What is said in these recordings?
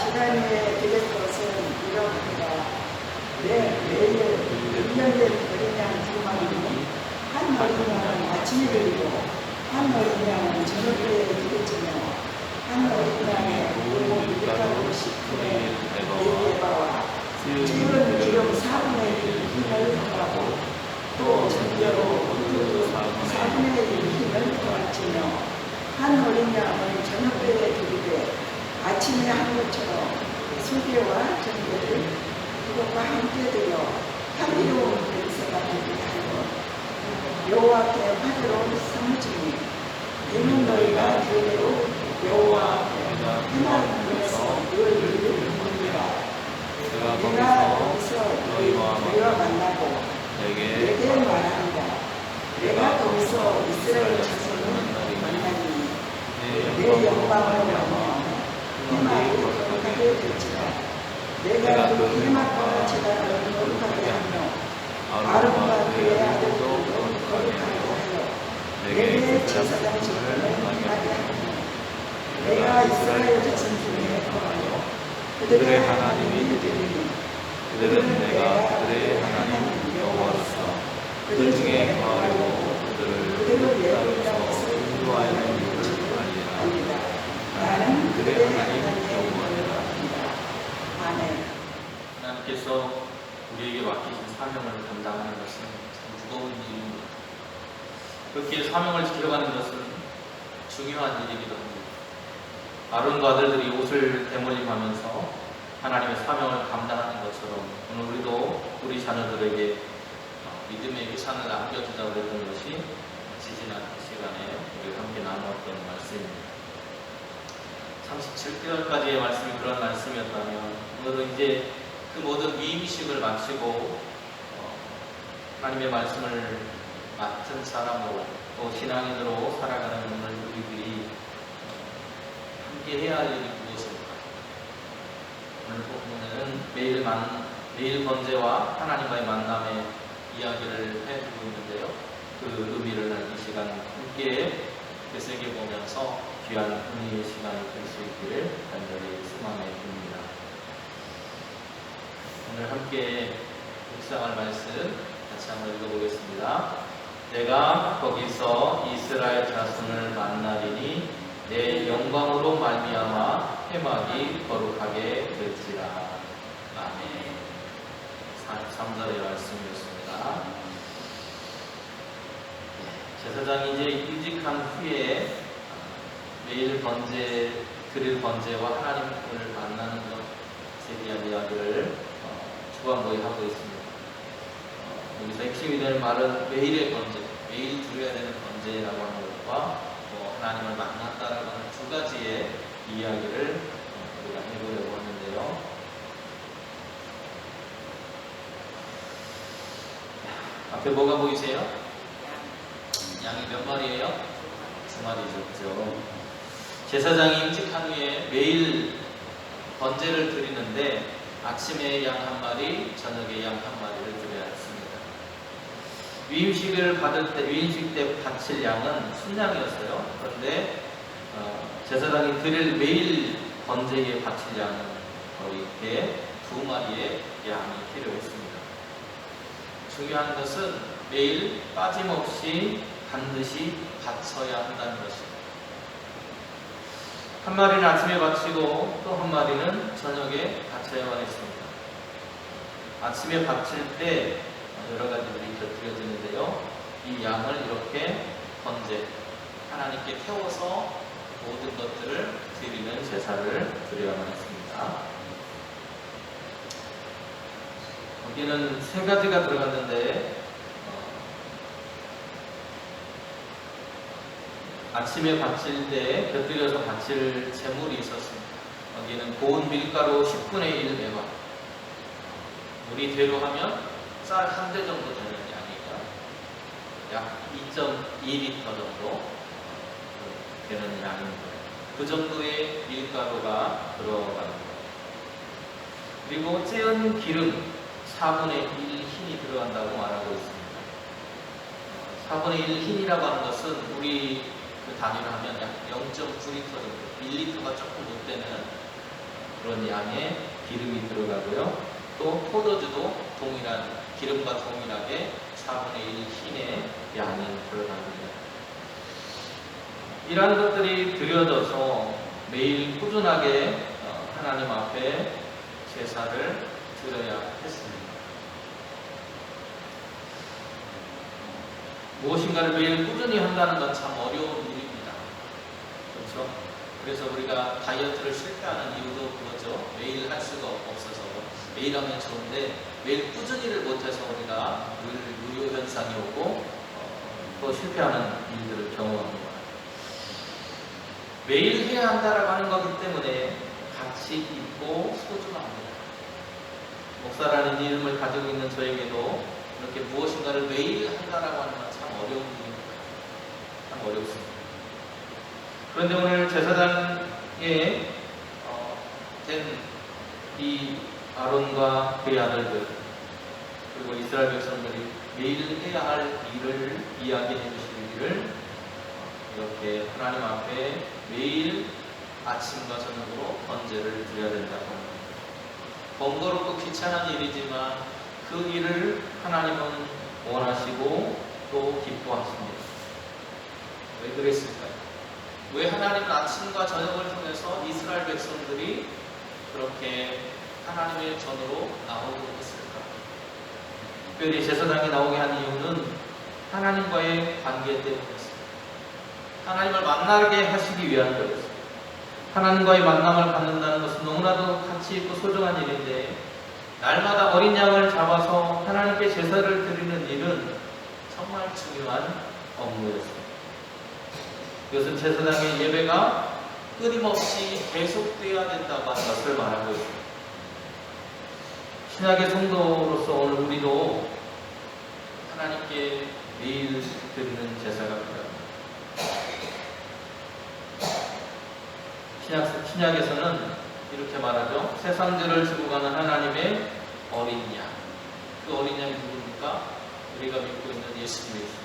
지난해 드릴 것은 이러합니다. 매일 1년 된 어린 양 2마리, 한 어린 양은 아침에 드리고 한 어린 양은 저녁에 드리지며 한 어린 양에 그리고 밀가루 10분의 4개와 찌은 기름 4분의 1 힘을 더하고 또 전뼈로 4분의 1 힘을 더하지며 한 어린 양은 저녁에 드리되 아침에 한 것처럼 소개와 전뼈를 그것과 함께 드려 향기로운 냄새가 되게 하고 여호와께 화제로 삼으시니 이는 너희가 제대로 여호와 앞에 해맑음에서 늘 부르리라. 내가 거기서 너희와 만나고 내게 말한다. 내가 거기서 이스라엘 자손을 만나니 내 영광을 보며 해맑이 거룩하게 될지라. 내가 그 해맑과 제단을 거룩하게 하며 아론과 그의 아들도 거룩하게 하여 내게 제사장 직분을 하게 하며 내가 이스라엘 자손 중에 거하여 그들의 하나님이 되리니 그들은 내가 그들의 하나님 여호와로서 그들 중에 거하고 그들을 따르면서 인도하는 일을 알리라. 나는 그들의 하나님 여호와라. 아멘. 하나님께서 우리에게 맡기신 사명을 감당하는 것은 참 무거운 일입니다. 그렇게 사명을 지켜가는 것은 중요한 일이기도 합니다. 아론과 아들들이 옷을 대물림하면서 하나님의 사명을 감당하는 것처럼 오늘 우리도 우리 자녀들에게 믿음의 유산을 남겨주자고 했던 것이 지지난 시간에 우리가 함께 나누었던 말씀입니다. 37개월까지의 말씀이 그런 말씀이었다면 오늘은 이제 그 모든 위임식을 마치고 하나님의 말씀을 맡은 사람으로 또 신앙인으로 살아가는 오늘 우리들이 함께 해야 할 일이 무엇일까? 오늘 본문은 매일 번제와 하나님과의 만남의 이야기를 해주고 있는데요. 그 의미를 이 시간 함께 되새겨보면서 귀한 은혜의 시간이 될 수 있기를 간절히 소망해 봅니다. 오늘 함께 묵상할 말씀 같이 한번 읽어보겠습니다. 내가 거기서 이스라엘 자손을 만나리니 내 영광으로 말미암아 회막이 거룩하게 될지라. 아멘. 3절의 말씀이었습니다. 제사장이 이제 이직한 후에 매일 드릴 번제와 하나님을 만나는 것에 대한 이야기를 주관거의 하고 있습니다. 여기서 핵심이 되는 말은 매일의 번제, 매일 드려야 되는 번제라고 하는 것과 하나님을 만났다라고 하는 두 가지의 이야기를 우리가 해보려고 하는데요. 앞에 뭐가 보이세요? 양이 몇 마리예요? 2마리죠. 제사장이 임직한 후에 매일 번제를 드리는데 아침에 양 1마리, 저녁에 양 1마리를 드려야 했습니다. 위임식 때 바칠 양은 순양이었어요. 그런데 제사장이 드릴 매일 번제에 바칠 양은 거의 이렇게 2마리의 양이 필요했습니다. 중요한 것은 매일 빠짐없이 반드시 바쳐야 한다는 것입니다. 1마리는 아침에 바치고 또 1마리는 저녁에 바쳐야만 했습니다. 아침에 바칠 때 여러 가지들이 곁들여지는데요. 이 양을 이렇게 번제, 하나님께 태워서 모든 것들을 드리는 제사를 드려야만 했습니다. 여기는 3가지가 들어갔는데 아침에 바칠 때 곁들여서 바칠 제물이 있었습니다. 여기는 고운 밀가루 10분의 1 매박, 우리 대로 하면 쌀 1대 정도 되는 양이에요. 약 2.2리터 정도 되는 양입니다. 그 정도의 밀가루가 들어갑니다. 그리고 찌은 기름 4분의 1 흰이 들어간다고 말하고 있습니다. 4분의 1 흰이라고 하는 것은 우리 그 단위로 하면 약 0.9리터 정도, 1리터가 조금 못 되는 그런 양의 기름이 들어가고요. 또 포도주도 동일한 기름과 동일하게 4분의 1 흰의 양이 들어갑니다. 이러한 것들이 드려져서 매일 꾸준하게 하나님 앞에 제사를 드려야 했습니다. 무엇인가를 매일 꾸준히 한다는 건 참 어려운 일입니다. 그렇죠? 그래서 우리가 다이어트를 실패하는 이유도 그거죠. 매일 할 수가 없어서 매일 하면 좋은데 매일 꾸준히를 못해서 우리가 늘 요요 현상이 오고 또 실패하는 일들을 경험합니다. 매일 해야 한다라고 하는 거기 때문에 같이 있고 소중합니다. 목사라는 이름을 가지고 있는 저에게도 이렇게 무엇인가를 매일 한다라고 하는 건 참 어려운 일입니다. 참 어렵습니다. 그런데 오늘 제사장에 된 이 아론과 그의 아들들 그리고 이스라엘 백성들이 매일 해야 할 일을 이야기해 주시기를 이렇게 하나님 앞에 매일 아침과 저녁으로 번제를 드려야 된다고 합니다. 번거롭고 귀찮은 일이지만 그 일을 하나님은 원하시고 또 기뻐하십니다. 왜 그랬을까요? 왜 하나님은 아침과 저녁을 통해서 이스라엘 백성들이 그렇게 하나님의 전으로 나오도록 했을까? 특별히 제사장이 나오게 한 이유는 하나님과의 관계 때문이었습니다. 하나님을 만나게 하시기 위한 거였습니다. 하나님과의 만남을 갖는다는 것은 너무나도 가치 있고 소중한 일인데 날마다 어린 양을 잡아서 하나님께 제사를 드리는 일은 정말 중요한 업무였습니다. 이것은 제사장의 예배가 끊임없이 계속되어야 된다고 하는 것을 말하고 있습니다. 신약의 성도로서 오늘 우리도 하나님께 매일 드리는 제사가 필요합니다. 신약에서는 이렇게 말하죠. 세상 죄를 지고 가는 하나님의 어린 양. 그 어린 양이 누굽니까? 우리가 믿고 있는 예수님이십니다.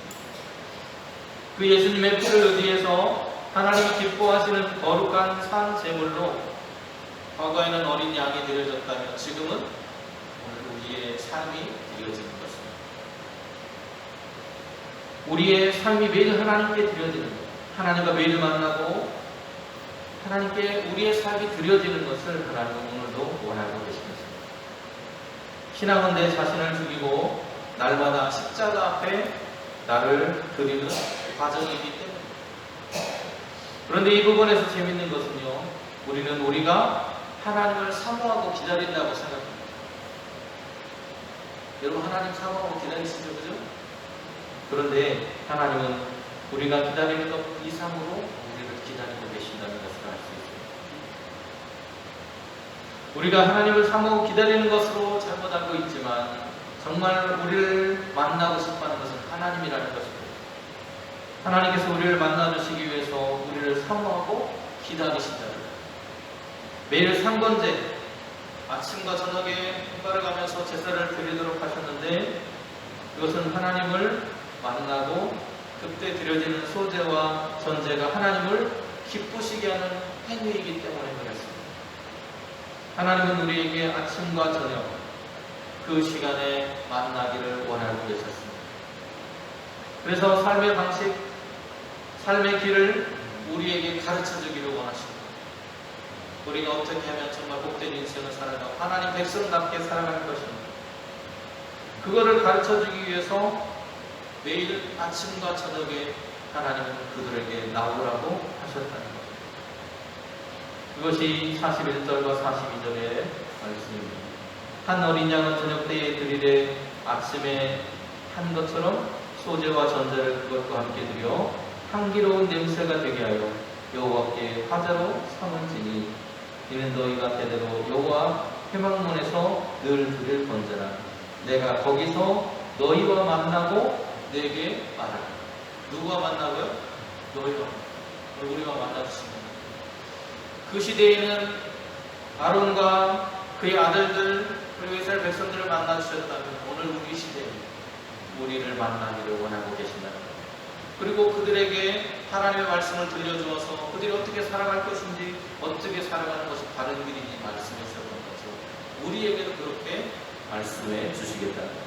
그 예수님의 피를 의지해서 하나님이 기뻐하시는 거룩한 산 제물로 과거에는 어린 양이 드려졌다면 지금은 오늘 우리의 삶이 드려지는 것입니다. 우리의 삶이 매일 하나님께 드려지는 것, 하나님과 매일 만나고 하나님께 우리의 삶이 드려지는 것을 하나님은 오늘도 원하고 계십니다. 신앙은 내 자신을 죽이고 날마다 십자가 앞에 나를 드리는 과정이기 때문입니다. 그런데 이 부분에서 재밌는 것은요, 우리가 하나님을 사모하고 기다린다고 생각합니다. 여러분 하나님 사모하고 기다리시죠, 그죠? 그런데 하나님은 우리가 기다리는 것 이상으로 우리를 기다리고 계신다는 것을 알 수 있습니다. 우리가 하나님을 사모하고 기다리는 것으로 잘못 알고 있지만 정말 우리를 만나고 싶어하는 것은 하나님이라는 것입니다. 하나님께서 우리를 만나주시기 위해서 우리를 사모하고 기다리신다는 것. 매일 상번제, 아침과 저녁에 현발을 가면서 제사를 드리도록 하셨는데 이것은 하나님을 만나고 그때 드려지는 소제와 전제가 하나님을 기쁘시게 하는 행위이기 때문에 그렇습니다. 하나님은 우리에게 아침과 저녁 그 시간에 만나기를 원하고 계셨습니다. 그래서 삶의 방식, 삶의 길을 우리에게 가르쳐 주기를 원하십니다. 우리가 어떻게 하면 정말 복된 인생을 살아가고 하나님 백성답게 살아가는 것입니다. 그거를 가르쳐 주기 위해서 매일 아침과 저녁에 하나님은 그들에게 나오라고 하셨다는 것. 그것이 41절과 42절의 말씀입니다. 한 어린 양은 저녁 때에 드리되 아침에 한 것처럼 소제와 전제를 그것과 함께 드려 향기로운 냄새가 되게 하여 여호와께 화제로 삼은지니 이는 너희가 대대로 여호와 회막문에서 늘 드릴 번제라. 내가 거기서 너희와 만나고 내게 말하라. 누구와 만나고요? 너희와. 우리와 만나주십니다. 그 시대에는 아론과 그의 아들들 그리고 이스라엘 백성들을 만나주셨다면 오늘 우리 시대에 우리를 만나기를 원하고 계신다는 것. 그리고 그들에게 하나님의 말씀을 들려주어서 그들이 어떻게 살아갈 것인지, 어떻게 살아가는 것이 바른 길인지 말씀해 주셨던 거죠. 우리에게도 그렇게 말씀해 주시겠다는 거예요.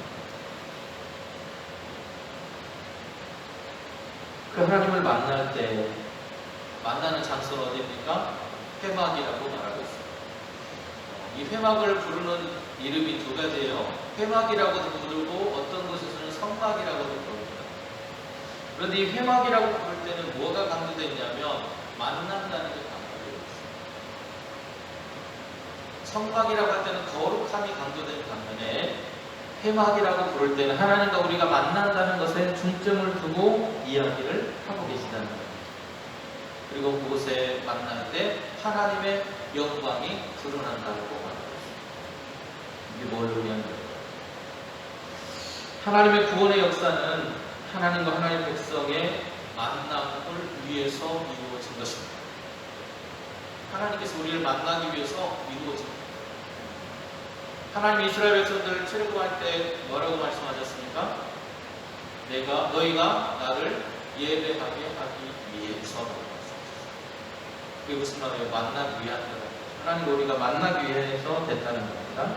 그 하나님을 만날 때 만나는 장소는 어디입니까? 회막이라고 말하고 있습니다. 이 회막을 부르는 이름이 두 가지예요. 회막이라고도 부르고 어떤 곳에서는 성막이라고도 부릅니다. 그런데 이 회막이라고 부를 때는 뭐가 강조되어 있냐면 만난다는 게 강조되어 있습니다. 성막이라고 할 때는 거룩함이 강조된 반면에 회막이라고 부를 때는 하나님과 우리가 만난다는 것에 중점을 두고 이야기를 하고 계시다는 거예요. 그리고 그곳에 만날 때 하나님의 영광이 드러난다고 말하고 있습니다. 이게 뭘 의미하는 거예요? 하나님의 구원의 역사는 하나님과 하나님의 백성의 만남을 위해서 이루어진 것입니다. 하나님께서 우리를 만나기 위해서 이루어진 것입니다. 하나님 이스라엘 백성들을 출애굽할 때 뭐라고 말씀하셨습니까? 너희가 나를 예배하게 하기 위해서. 그게 무슨 말이에요? 만나기 위한 거예요. 하나님 우리가 만나기 위해서 됐다는 겁니다.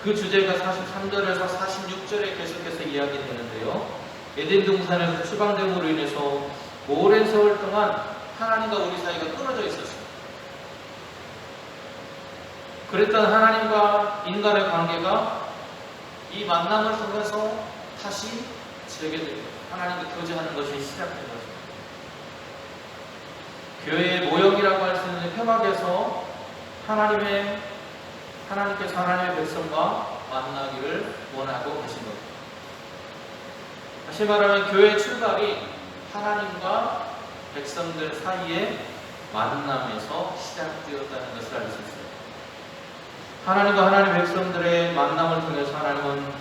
그 주제가 43절에서 46절에 계속해서 이야기되는데요. 에덴 동산에서 추방됨으로 인해서 오랜 세월 동안 하나님과 우리 사이가 끊어져 있었어요. 그랬던 하나님과 인간의 관계가 이 만남을 통해서 다시 재개되고 하나님과 교제하는 것이 시작된 거죠. 교회의 모역이라고 할 수 있는 회막에서 하나님께서 하나님의 백성과 만나기를 원하고 계신 겁니다. 다시 말하면 교회의 출발이 하나님과 백성들 사이의 만남에서 시작되었다는 것을 알 수 있어요. 하나님과 하나님의 백성들의 만남을 통해서 하나님은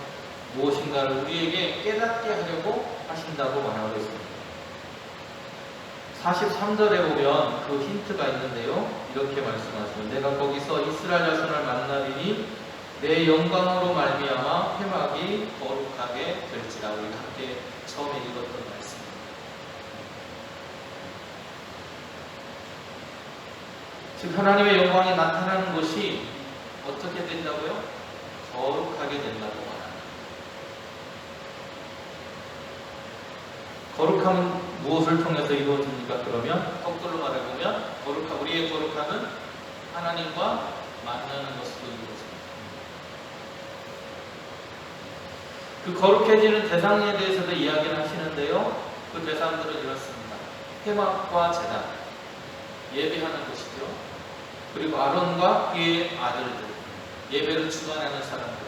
무엇인가를 우리에게 깨닫게 하려고 하신다고 말하고 있습니다. 43절에 보면 그 힌트가 있는데요. 이렇게 말씀하시면 내가 거기서 이스라엘 자손을 만나리니 내 영광으로 말미암아 회막이 거룩하게 될지라. 우리가 함께 처음에 읽었던 말씀입니다. 즉 하나님의 영광이 나타나는 것이 어떻게 된다고요? 거룩하게 된다고 말합니다. 거룩함은 무엇을 통해서 이루어집니까? 그러면 거꾸로 말해보면 우리의 거룩함은 하나님과 만나는 것으로 이루어집니다. 그 거룩해지는 대상에 대해서도 이야기를 하시는데요. 그 대상들은 이렇습니다. 회막과 제단, 예배하는 곳이죠. 그리고 아론과 그의 아들들, 예배를 주관하는 사람들.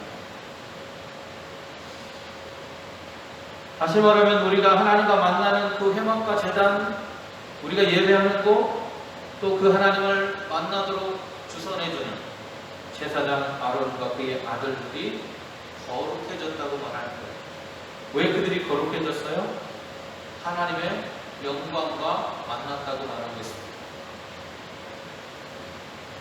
다시 말하면 우리가 하나님과 만나는 그 회막과 제단, 우리가 예배하는 곳, 또 그 하나님을 만나도록 주선해주는 제사장 아론과 그의 아들들이 거룩해졌다고 말하는 거예요. 왜 그들이 거룩해졌어요? 하나님의 영광과 만났다고 말하고 있습니다.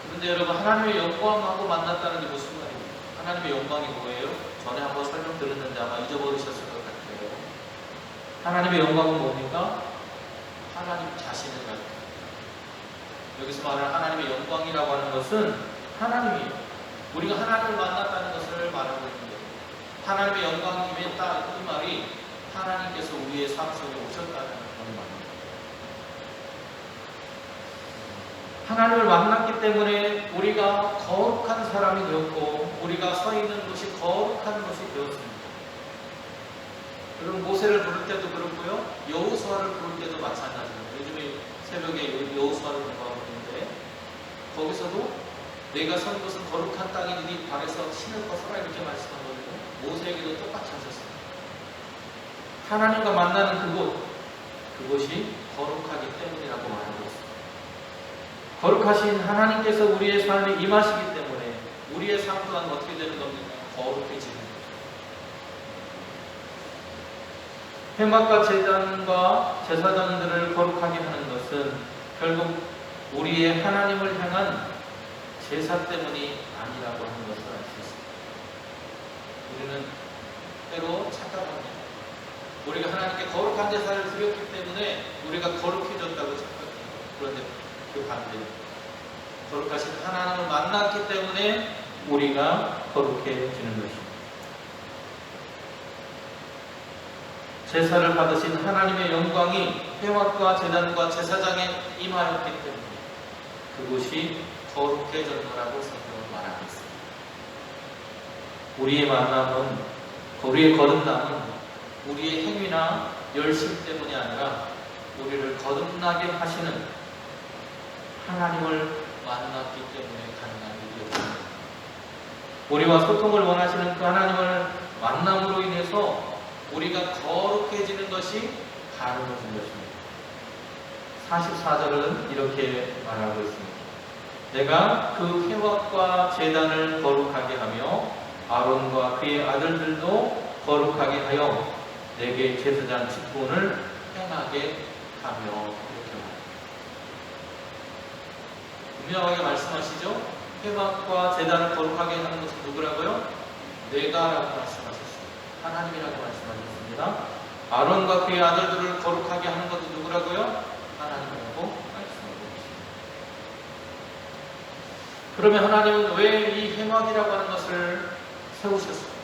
그런데 여러분, 하나님의 영광하고 만났다는 게 무슨 말입니까? 하나님의 영광이 뭐예요? 전에 한번 설명드렸는데 아마 잊어버리셨을 것 같아요. 하나님의 영광은 뭡니까? 하나님 자신을 가리킵니다. 여기서 말하는 하나님의 영광이라고 하는 것은 하나님이에요. 우리가 하나님을 만났다는 것을 말하고 있는 거예요. 하나님의 영광이 딱 이 말이 하나님께서 우리의 삶 속에 오셨다는 그런 말입니다. 하나님을 만났기 때문에 우리가 거룩한 사람이 되었고 우리가 서 있는 곳이 거룩한 곳이 되었습니다. 여러분, 모세를 부를 때도 그렇고요, 여호수아를 부를 때도 마찬가지입니다. 요즘에 새벽에 여호수아를 공부하고 있는데 거기서도 내가 선 곳은 거룩한 땅이니 발에서 신을 벗어라 이렇게 말씀하거든요. 모세에게도 똑같이 하셨습니다. 하나님과 만나는 그곳이 거룩하기 때문이라고 말하고 있습니다. 거룩하신 하나님께서 우리의 삶에 임하시기 때문에 우리의 삶 또한 어떻게 되는 겁니까? 거룩해지는 거죠. 회막과 제단과 제사장들을 거룩하게 하는 것은 결국 우리의 하나님을 향한 제사 때문이 아니라고 하는 것을 알 수 있습니다. 우리는 때로 착각합니다. 우리가 하나님께 거룩한 제사를 드렸기 때문에 우리가 거룩해졌다고 착각해요. 그런데 그 반대, 거룩하신 하나님을 만났기 때문에 우리가 거룩해지는 것입니다. 제사를 받으신 하나님의 영광이 회막과 제단과 제사장에 임하였기 때문에 그곳이 거룩해졌노라고 성경은 말하고 있습니다. 우리의 만남은, 우리의 거듭남은 우리의 행위나 열심 때문이 아니라 우리를 거듭나게 하시는 하나님을 만났기 때문에 가능한 일이었습니다. 우리와 소통을 원하시는 그 하나님을 만남으로 인해서 우리가 거룩해지는 것이 가능해진 것입니다. 44절은 이렇게 말하고 있습니다. 내가 그 회막과 제단을 거룩하게 하며 아론과 그의 아들들도 거룩하게 하여 내게 제사장 직분을 행하게 하며, 이렇게 말합니다. 분명하게 말씀하시죠? 회막과 제단을 거룩하게 하는 것은 누구라고요? 내가라고 말씀하셨습니다. 하나님이라고 말씀하셨습니다. 아론과 그의 아들들을 거룩하게 하는 것도 누구라고요? 하나님이라고 말씀하고 계십니다. 그러면 하나님은 왜 이 회막이라고 하는 것을 세우셨습니까?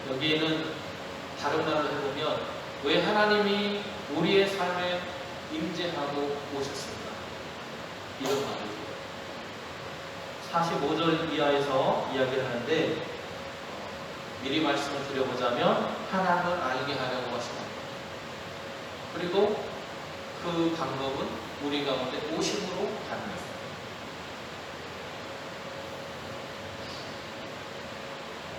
여기에는 다른 말로 해보면 왜 하나님이 우리의 삶에 임재하고 오셨습니까? 이런 말이죠. 45절 이하에서 이야기를 하는데 미리 말씀을 드려보자면 하나님을 알게 하려고 하십니다. 그리고 그 방법은 우리 가운데 오심으로 가능합니다.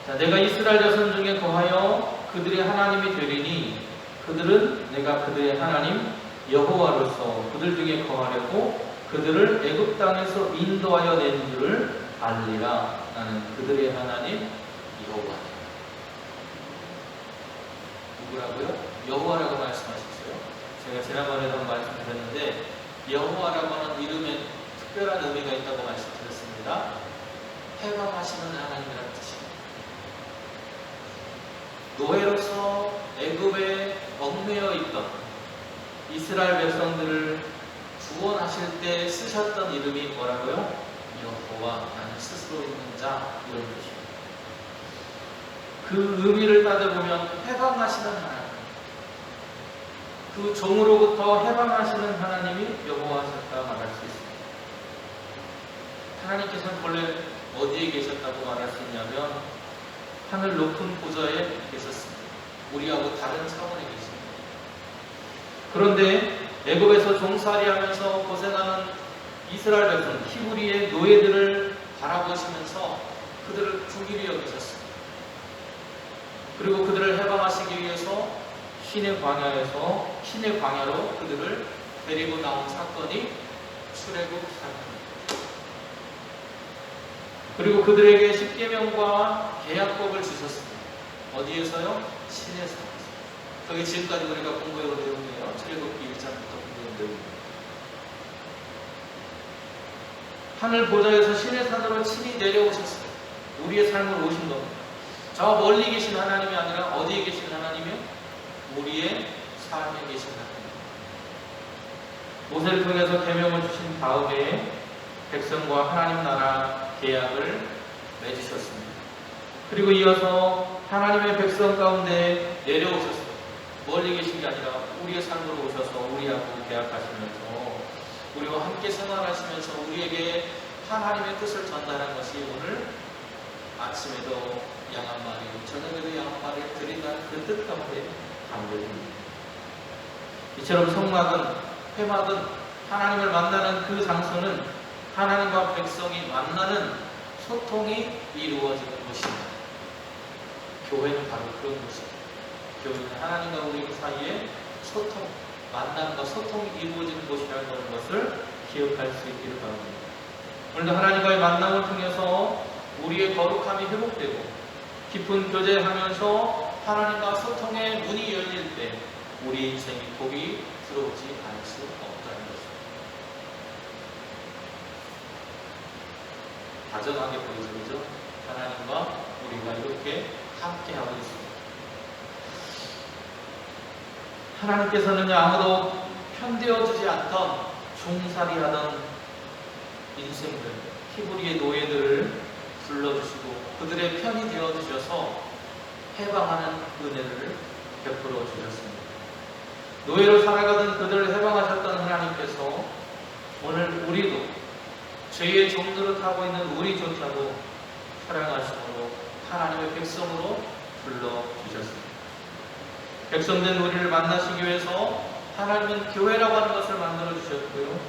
자, 내가 이스라엘 자손 중에 거하여 그들의 하나님이 되리니 그들은 내가 그들의 하나님 여호와로서 그들 중에 거하려고 그들을 애굽 땅에서 인도하여 낸 줄을 알리라. 나는 그들의 하나님 여호와다. 누구라고요? 여호와라고 말씀하셨어요. 제가 지난번에도 한번 말씀드렸는데 여호와라고 하는 이름에 특별한 의미가 있다고 말씀드렸습니다. 해방하시는 하나님이라는 뜻입니다. 노예로서 애굽에 얽매여 있던 이스라엘 백성들을 구원하실 때 쓰셨던 이름이 뭐라고요? 여호와, 나는 스스로 있는 자, 이런 뜻입니다. 그 의미를 따져보면 해방하시는 하나님, 그 종으로부터 해방하시는 하나님이 여호와셨다 말할 수 있습니다. 하나님께서는 본래 어디에 계셨다고 말할 수 있냐면 하늘 높은 보좌에 계셨습니다. 우리하고 다른 차원에 계십니다. 그런데 애굽에서 종살이하면서 고생하는 이스라엘 백성 히브리의 노예들을 바라보시면서 그들을 긍휼히 여기셨습니다. 그리고 그들을 해방하시기 위해서 신의 광야로 그들을 데리고 나온 사건이 출애굽 사건입니다. 그리고 그들에게 십계명과 계약법을 주셨습니다. 어디에서요? 신의 산에서. 그게 지금까지 우리가 공부해온 내용이에요. 출애굽기 1장부터 공부해온 내용입니다. 하늘 보좌에서 신의 산으로 친히 내려오셨어요. 우리의 삶을 오신 겁니다. 저 멀리 계신 하나님이 아니라 어디에 계신 하나님이요? 우리의 삶에 계신 하나님. 모세를 통해서 계명을 주신 다음에 백성과 하나님 나라 계약을 맺으셨습니다. 그리고 이어서 하나님의 백성 가운데 내려오셨어요. 멀리 계신 게 아니라 우리의 삶으로 오셔서 우리하고 계약하시면서 우리와 함께 생활하시면서 우리에게 하나님의 뜻을 전달한 것이 오늘 아침에도 양 한 마리, 저녁에도 양 한 마리를 드린다는 그 뜻 가운데 담겨집니다. 이처럼 성막은, 회막은 하나님을 만나는 그 장소는 하나님과 백성이 만나는 소통이 이루어지는 곳입니다. 교회는 바로 그런 곳입니다. 교회는 하나님과 우리 사이에 소통, 만남과 소통이 이루어지는 곳이라는 것을 기억할 수 있기를 바랍니다. 오늘도 하나님과의 만남을 통해서 우리의 거룩함이 회복되고 깊은 교제하면서 하나님과 소통의 문이 열릴 때 우리 인생이 복이 들어오지 않을 수 없다는 것입니다. 다정하게 보여주죠. 하나님과 우리가 이렇게 함께하고 있습니다. 하나님께서는 아무도 편되어주지 않던 종살이하던 인생들, 히브리의 노예들을 불러주시고 그들의 편이 되어주셔서 해방하는 은혜를 베풀어 주셨습니다. 노예로 살아가던 그들을 해방하셨던 하나님께서 오늘 우리도 죄의 종들을 타고 있는 우리조차도 사랑하심으로 하나님의 백성으로 불러주셨습니다. 백성된 우리를 만나시기 위해서 하나님은 교회라고 하는 것을 만들어 주셨고요.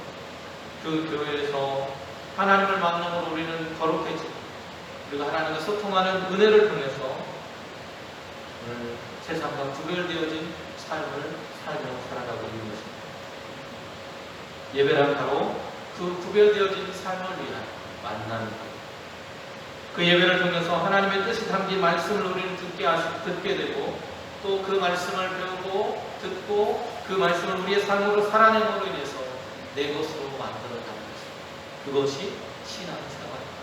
그 교회에서 하나님을 만남으로 우리는 거룩해지고 그리고 하나님과 소통하는 은혜를 통해서 오늘 세상과 구별되어진 삶을 살며 살아가고 있는 것입니다. 예배란 바로 그 구별되어진 삶을 위한 만남입니다. 그 예배를 통해서 하나님의 뜻이 담긴 말씀을 우리는 듣게 되고 또 그 말씀을 배우고 듣고 그 말씀을 우리의 삶으로 살아내므로 인해서 내 것으로 만들어가는 것입니다. 그것이 신앙생활입니다.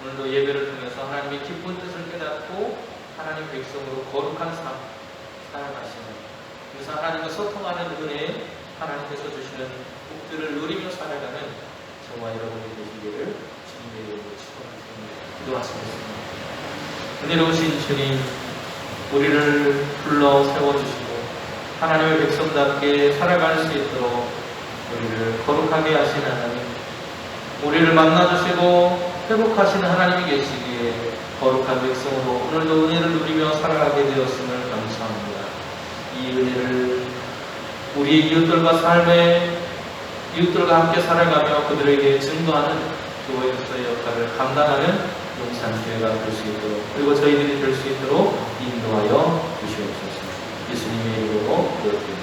오늘도 예배를 통해서 하나님의 기쁜 뜻을 깨닫고 하나님 백성으로 거룩한 삶 살아가시는, 그래서 하나님과 소통하는 은혜, 하나님께서 주시는 복들을 누리며 살아가는 저와 여러분이 되시기를 주님의 이름으로 축원합니다. 기도하시겠습니다. 은혜로우신 주님, 우리를 불러 세워주시고 하나님의 백성답게 살아갈 수 있도록 우리를 거룩하게 하신 하나님, 우리를 만나주시고 회복하시는 하나님이 계시기에 거룩한 백성으로 오늘도 은혜를 누리며 살아가게 되었음을 감사합니다. 이 은혜를 우리의 이웃들과 함께 살아가며 그들에게 증거하는 교회에서의 역할을 감당하는 용산교회가 될 수 있도록, 그리고 저희들이 될 수 있도록 인도하여 주시옵소서. 예수님의 이름으로 기도드립니다.